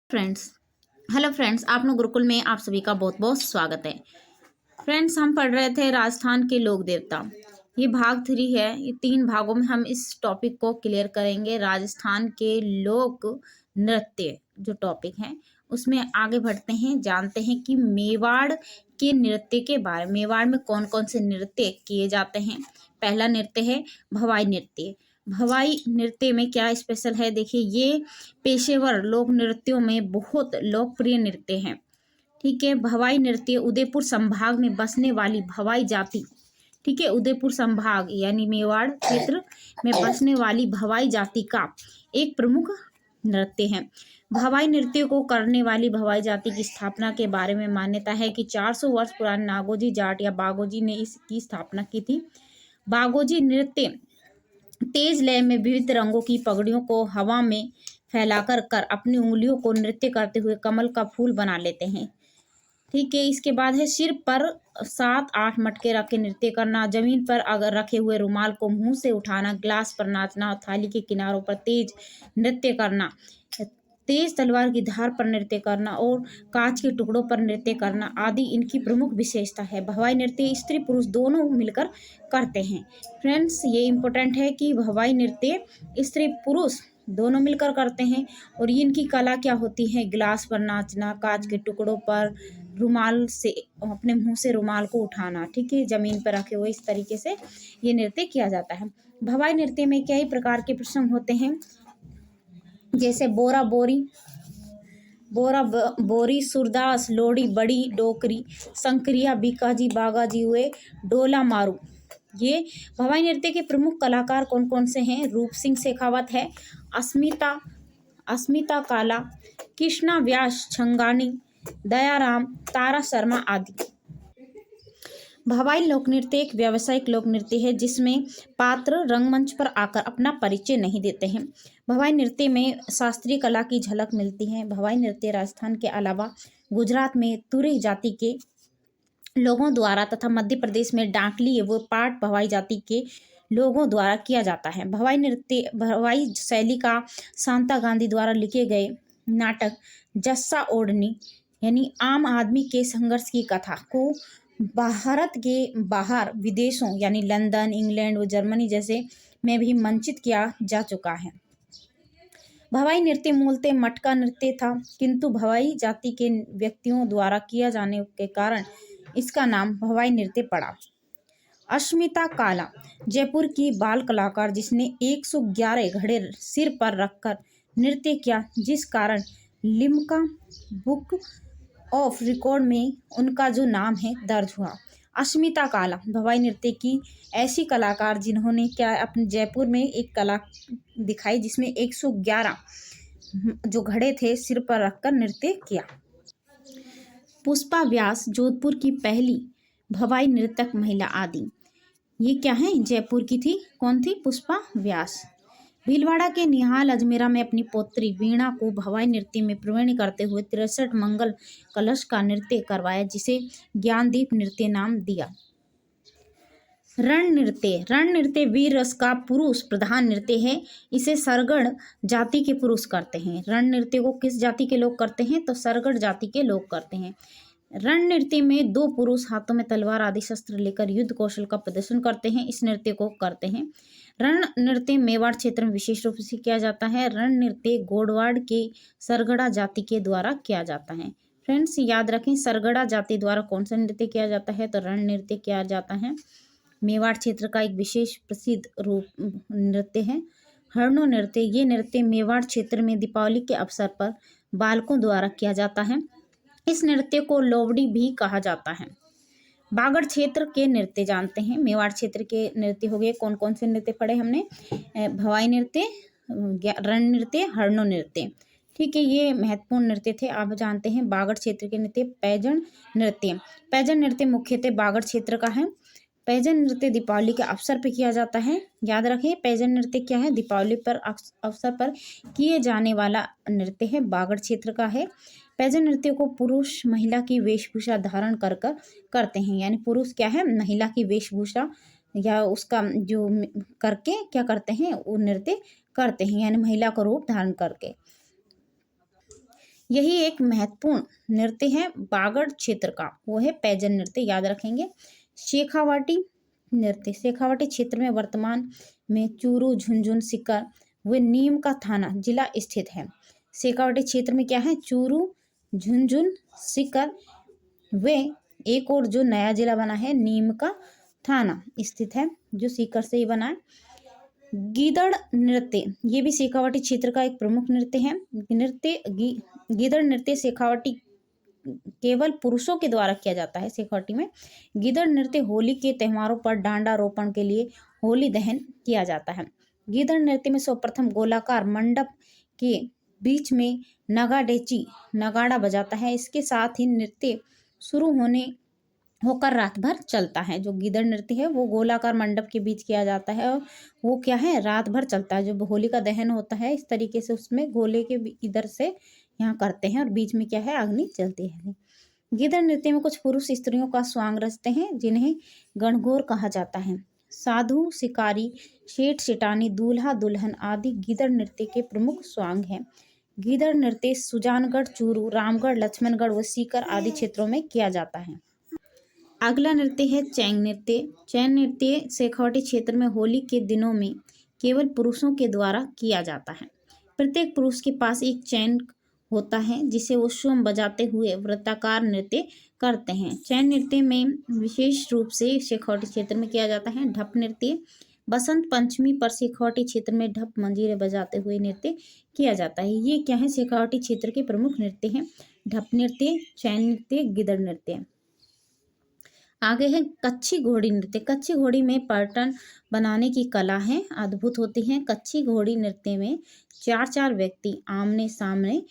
Friends hello friends, आप लोग गुरुकुल में आप सभी का बहुत बहुत स्वागत है। फ्रेंड्स, हम पढ़ रहे थे राजस्थान के लोक देवता। ये भाग 3 है। ये 3 भागों में हम इस टॉपिक को क्लियर करेंगे। राजस्थान के लोक नृत्य जो टॉपिक है उसमें आगे बढ़ते हैं, जानते हैं कि मेवाड़ के नृत्य के बारे में। मेवाड़ में कौन कौन से नृत्य किए जाते हैं। पहला नृत्य है भवाई नृत्य। भवाई नृत्य में क्या स्पेशल है, देखिए ये पेशेवर लोक नृत्यों में बहुत लोकप्रिय नृत्य है। ठीक है, भवाई नृत्य उदयपुर संभाग में बसने वाली भवाई जाति, ठीक है, उदयपुर संभाग यानी मेवाड़ क्षेत्र में बसने वाली भवाई जाति का एक प्रमुख नृत्य है। भवाई नृत्य को करने वाली भवाई जाति की स्थापना के बारे में मान्यता है कि 400 वर्ष पुराने नागोजी जाट या बागोजी ने इसकी स्थापना की थी। बागोजी नृत्य तेज लय में विविध रंगों की पगड़ियों को हवा में फैलाकर अपनी उंगलियों को नृत्य करते हुए कमल का फूल बना लेते हैं। ठीक है, इसके बाद है सिर पर 7-8 मटके रख के नृत्य करना, जमीन पर अगर रखे हुए रुमाल को मुंह से उठाना, ग्लास पर नाचना, थाली के किनारों पर तेज नृत्य करना, तेज तलवार की धार पर नृत्य करना और कांच के टुकड़ों पर नृत्य करना आदि इनकी प्रमुख विशेषता है। भवाई नृत्य स्त्री पुरुष दोनों मिलकर करते हैं। फ्रेंड्स, ये इम्पोर्टेंट है कि भवाई नृत्य स्त्री पुरुष दोनों मिलकर करते हैं। और इनकी कला क्या होती है, गिलास पर नाचना, कांच के टुकड़ों पर रुमाल से अपने मुंह से रुमाल को उठाना, ठीक है, जमीन पर रखे हुए, इस तरीके से ये नृत्य किया जाता है। भवाई नृत्य में कई प्रकार के प्रसंग होते हैं, जैसे बोरी, सुरदास, लोड़ी, बड़ी डोकरी, संक्रिया, बीकाजी, बागाजी हुए, डोला मारू। ये भवाई नृत्य के प्रमुख कलाकार कौन कौन से हैं? रूप सिंह शेखावत है, अस्मिता काला, कृष्णा व्यास छंगानी, दयाराम, तारा शर्मा आदि। भवाई लोक नृत्य एक व्यावसायिक लोक नृत्य है जिसमें पात्र रंगमंच पर आकर अपना परिचय नहीं देते हैं। भवाई नृत्य में शास्त्रीय कला की झलक मिलती है। भवाई नृत्य राजस्थान के अलावा गुजरात में तुरे जाति के लोगों द्वारा तथा मध्य प्रदेश में डांकली वो पाट भवाई जाति के लोगों द्वारा किया जाता है। भवाई शैली का शांता गांधी द्वारा लिखे गए नाटक जस्सा ओढ़नी यानी आम आदमी के संघर्ष की कथा को भारत के बाहर विदेशों यानी लंदन, इंग्लैंड व जर्मनी जैसे में भी मंचित किया जा चुका है। भवाई नृत्य मूलतः मटका नृत्य था, किंतु भवाई जाति के व्यक्तियों द्वारा किया जाने के कारण इसका नाम भवाई नृत्य पड़ा। अस्मिता काला जयपुर की बाल कलाकार जिसने 111 घड़े सिर पर रखकर नृत्य किया, जिस कारण लिम्का बुक ऑफ रिकॉर्ड में उनका जो नाम है दर्ज हुआ। अस्मिता काला भवाई नृत्य की ऐसी कलाकार जिन्होंने क्या अपने जयपुर में एक कला दिखाई जिसमें 111 जो घड़े थे सिर पर रखकर नृत्य किया। पुष्पा व्यास जोधपुर की पहली भवाई नृतक महिला आदि। ये क्या है, जयपुर की थी, कौन थी? पुष्पा व्यास। भीलवाड़ा के निहाल अजमेरा में अपनी पौत्री वीणा को भवाई नृत्य में प्रवीण करते हुए 63 मंगल कलश का नृत्य करवाया, जिसे ज्ञानदीप नृत्य नाम दिया। रण नृत्य वीर रस का पुरुष प्रधान नृत्य है। इसे सरगढ़ जाति के पुरुष करते हैं। रण नृत्य को किस जाति के लोग करते हैं? तो सरगढ़ जाति के लोग करते हैं। रण नृत्य में 2 पुरुष हाथों में तलवार आदि शस्त्र लेकर युद्ध कौशल का प्रदर्शन करते हैं। इस नृत्य को करते हैं। रण नृत्य मेवाड़ क्षेत्र में विशेष रूप से किया जाता है। रण नृत्य गोडवाड़ के सरगड़ा जाति के द्वारा किया जाता है। फ्रेंड्स, याद रखें, सरगड़ा जाति द्वारा कौन सा नृत्य किया जाता है? तो रण नृत्य किया जाता है। मेवाड़ क्षेत्र का एक विशेष प्रसिद्ध रूप नृत्य है हरणो नृत्य। ये नृत्य मेवाड़ क्षेत्र में दीपावली के अवसर पर बालकों द्वारा किया जाता है। इस नृत्य को लोवड़ी भी कहा जाता है। बागड़ क्षेत्र के नृत्य जानते हैं। मेवाड़ क्षेत्र के नृत्य हो गए, कौन कौन से नृत्य पढ़े हमने? भवाई नृत्य, रण नृत्य, हरणो नृत्य। ठीक है, ये महत्वपूर्ण नृत्य थे। आप जानते हैं बागड़ क्षेत्र के नृत्य पैजन नृत्य। पैजन नृत्य मुख्यतः बागड़ क्षेत्र का है। पैजन नृत्य दीपावली के अवसर पर किया जाता है। याद रखें, पैजन नृत्य क्या है? दीपावली पर अवसर पर किए जाने वाला नृत्य है, बागड़ क्षेत्र का है। पैजन नृत्य को पुरुष महिला की वेशभूषा धारण कर करते हैं, यानी पुरुष क्या है, महिला की वेशभूषा या उसका जो करके क्या करते हैं, वो नृत्य करते हैं, यानी महिला का रूप धारण करके। यही एक महत्वपूर्ण नृत्य है बागड़ क्षेत्र का, वो है पैजन नृत्य, याद रखेंगे। शेखावाटी नृत्य, शेखावाटी क्षेत्र में वर्तमान में चूरू, झुंझुन, सीकर व नीम का थाना जिला स्थित है। शेखावाटी क्षेत्र में क्या है, चूरू, झुंझुन, सीकर व एक और जो नया जिला बना है नीम का थाना स्थित है, जो सीकर से ही बना है। गीदड़ नृत्य, ये भी शेखावाटी क्षेत्र का एक प्रमुख नृत्य है। गीदड़ नृत्य शेखावाटी केवल पुरुषों के द्वारा किया जाता है। शेखावाटी में गीदड़ नृत्य होली के त्योहारों पर डांडा रोपण के लिए होली दहन किया जाता है। गीदड़ नृत्य में सर्वप्रथम गोलाकार मंडप के बीच में नगाडेची नगाड़ा बजाता है। इसके साथ ही नृत्य शुरू होकर रात भर चलता है। जो गीदड़ नृत्य है वो गोलाकार मंडप के बीच किया जाता है और वो क्या है, रात भर चलता है। जब होली का दहन होता है इस तरीके से उसमें गोले के इधर से यहाँ करते हैं और बीच में क्या है, अग्नि जलती है। गीदड़ नृत्य में कुछ पुरुष स्त्रियों का स्वांग रचते हैं जिन्हें गणगौर कहा जाता है। साधु, शिकारी, सेठ सेठानी, दूल्हा दुल्हन आदि गीदड़ नृत्य के प्रमुख स्वांग हैं। गीदड़ नृत्य सुजानगढ़, चूरू, रामगढ़, लक्ष्मणगढ़ व सीकर आदि क्षेत्रों में किया जाता है। अगला नृत्य है चैंग नृत्य। चैंग नृत्य शेखावाटी क्षेत्र में होली के दिनों में केवल पुरुषों के द्वारा किया जाता है। प्रत्येक पुरुष के पास एक चैन होता है जिसे वो स्वयं बजाते हुए वृत्ताकार नृत्य करते हैं। चैन नृत्य में विशेष रूप से शेखावाटी क्षेत्र में किया जाता है ढप नृत्य। बसंत पंचमी पर शेखावाटी क्षेत्र में ढप मंजीरे बजाते हुए नृत्य किया जाता है। ये क्या है, शेखावाटी क्षेत्र के प्रमुख नृत्य हैं, ढप नृत्य, चैन नृत्य, गिदड़ नृत्य। आगे है कच्छी घोड़ी नृत्य। कच्छी घोड़ी में पैटर्न बनाने की कला है, अद्भुत होती है। कच्छी घोड़ी नृत्य में चार चार व्यक्ति आमने सामने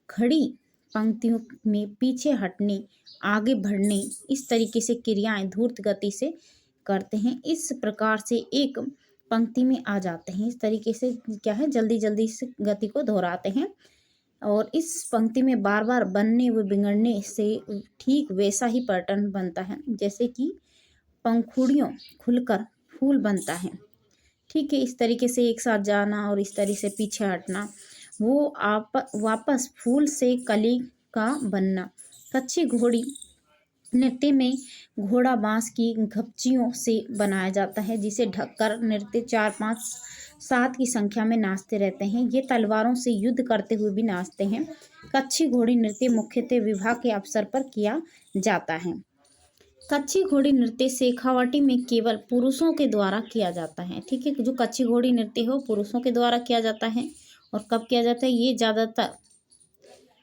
खड़ी पंक्तियों में पीछे हटने, आगे बढ़ने, इस तरीके से क्रियाएं धूर्त गति से करते हैं। इस प्रकार से एक पंक्ति में आ जाते हैं। इस तरीके से क्या है, जल्दी जल्दी से गति को दोहराते हैं और इस पंक्ति में बार बार बनने व बिगड़ने से ठीक वैसा ही पैटर्न बनता है जैसे कि पंखुड़ियों खुलकर फूल बनता है। ठीक है, इस तरीके से एक साथ जाना और इस तरीके से पीछे हटना, वो आप वापस फूल से कली का बनना। कच्छी घोड़ी नृत्य में घोड़ा बांस की घपचियों से बनाया जाता है जिसे ढककर नृत्य 4, 5, 7 की संख्या में नाचते रहते हैं। ये तलवारों से युद्ध करते हुए भी नाचते हैं। कच्छी घोड़ी नृत्य मुख्यतः विवाह के अवसर पर किया जाता है। कच्छी घोड़ी नृत्य शेखावाटी में केवल पुरुषों के द्वारा किया जाता है। ठीक है, जो कच्छी घोड़ी नृत्य है वो पुरुषों के द्वारा किया जाता है। और कब किया जाता है, ये ज़्यादातर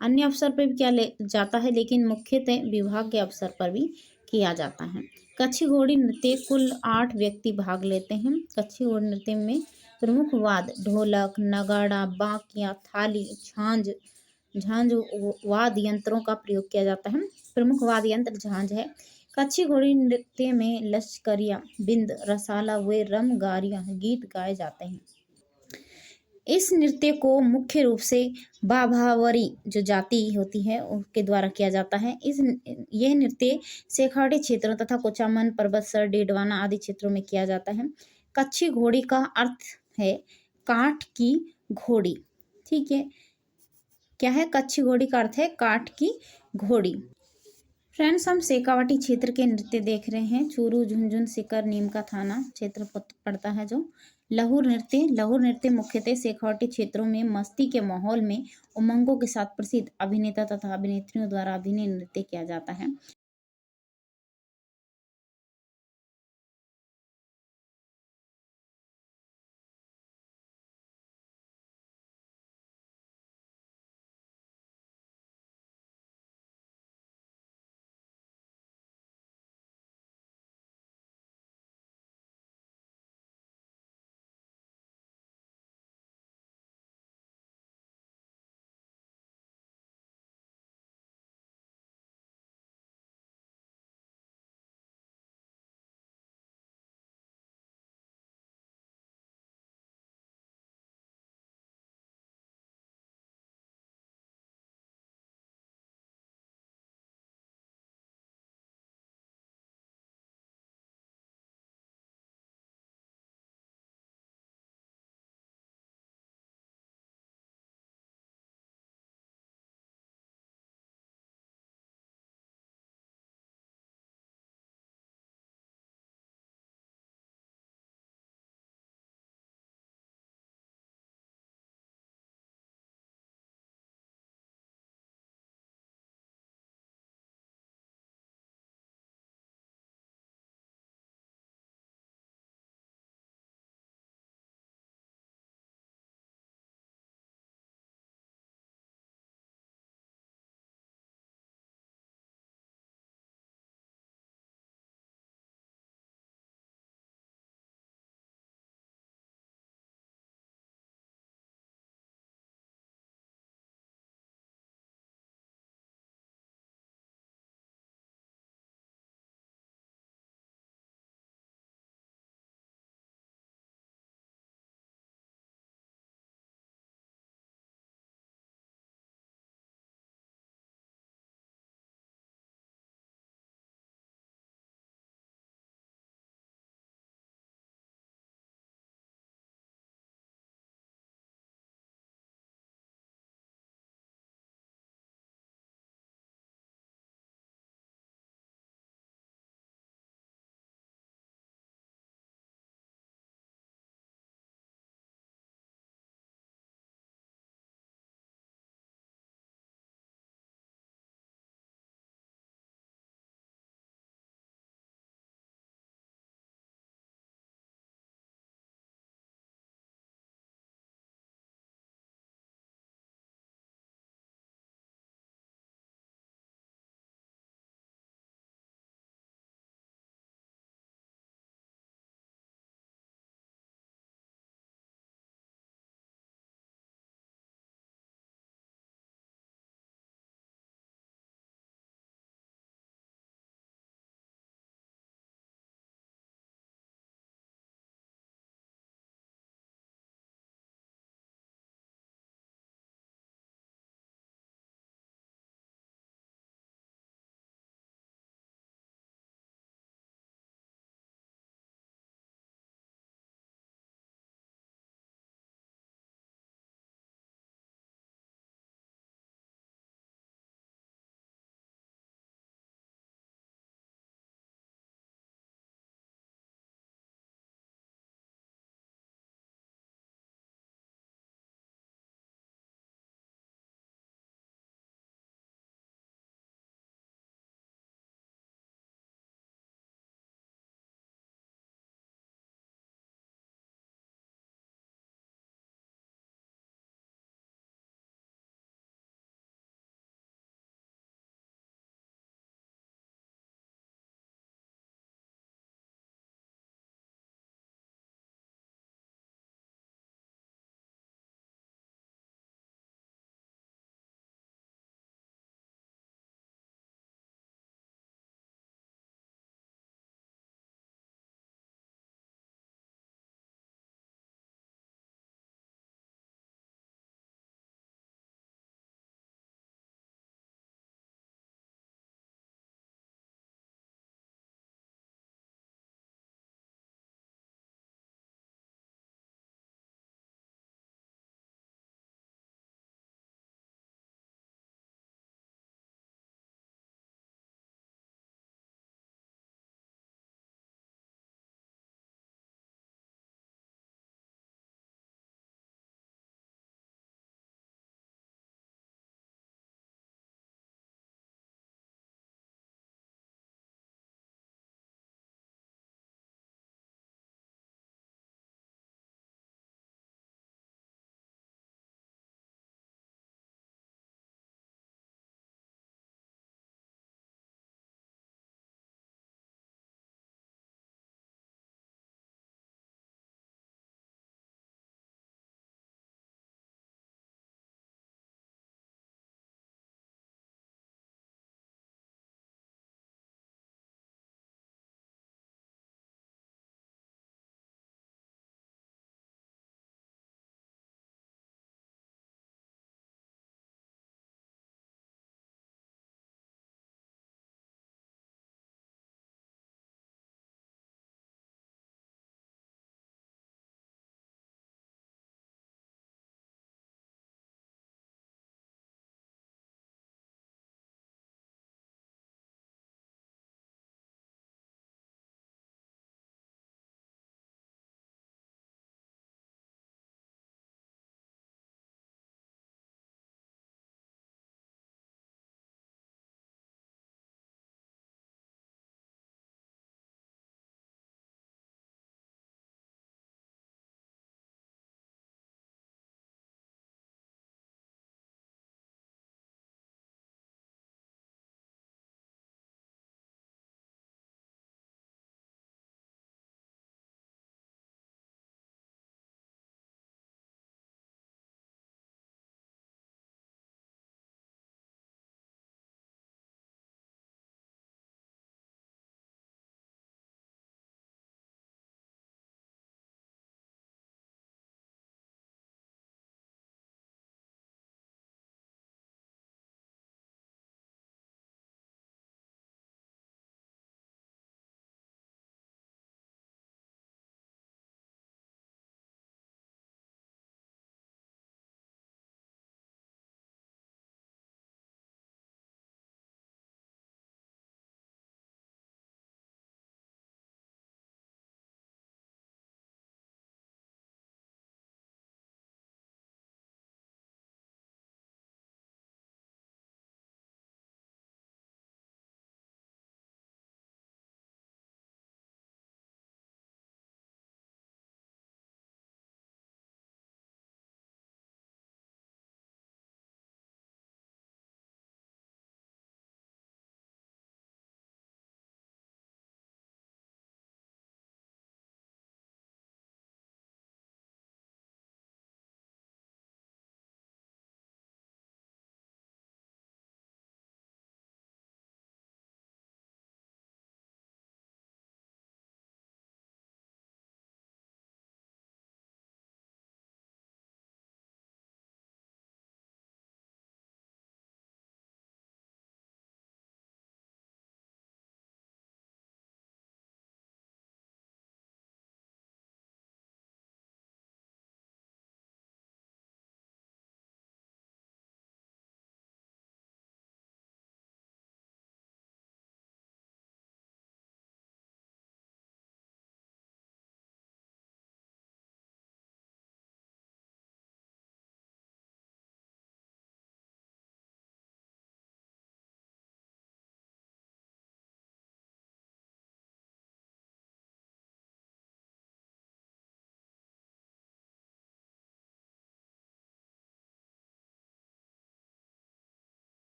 अन्य अवसर पर भी किया जाता है लेकिन मुख्यतः विवाह के अवसर पर भी किया जाता है। कच्छी घोड़ी नृत्य कुल 8 व्यक्ति भाग लेते हैं। कच्छी घोड़ी नृत्य में प्रमुख वाद्य ढोलक, नगाड़ा, बांकिया, थाली, झांझ वाद्य यंत्रों का प्रयोग किया जाता है। प्रमुख वाद्य यंत्र झांझ है। कच्छी घोड़ी नृत्य में लश्करिया, बिंद, रसाला व रमगारिया गीत गाए जाते हैं। इस नृत्य को मुख्य रूप से बाभावरी जो जाति होती है उसके द्वारा किया जाता है। यह नृत्य शेखावाटी क्षेत्रों तथा कोचामन, परबतसर, डेडवाना आदि क्षेत्रों में किया जाता है। कच्छी घोड़ी का अर्थ है काठ की घोड़ी। ठीक है, क्या है, कच्छी घोड़ी का अर्थ है काठ की घोड़ी। फ्रेंड्स, हम शेखावाटी क्षेत्र के नृत्य देख रहे हैं। चूरू, झुंझुन, सीकर, नीम का थाना क्षेत्र पड़ता है। जो लहुर नृत्य मुख्यतः शेखावाटी क्षेत्रों में मस्ती के माहौल में उमंगों के साथ प्रसिद्ध अभिनेता तथा अभिनेत्रियों द्वारा अभिनय नृत्य किया जाता है।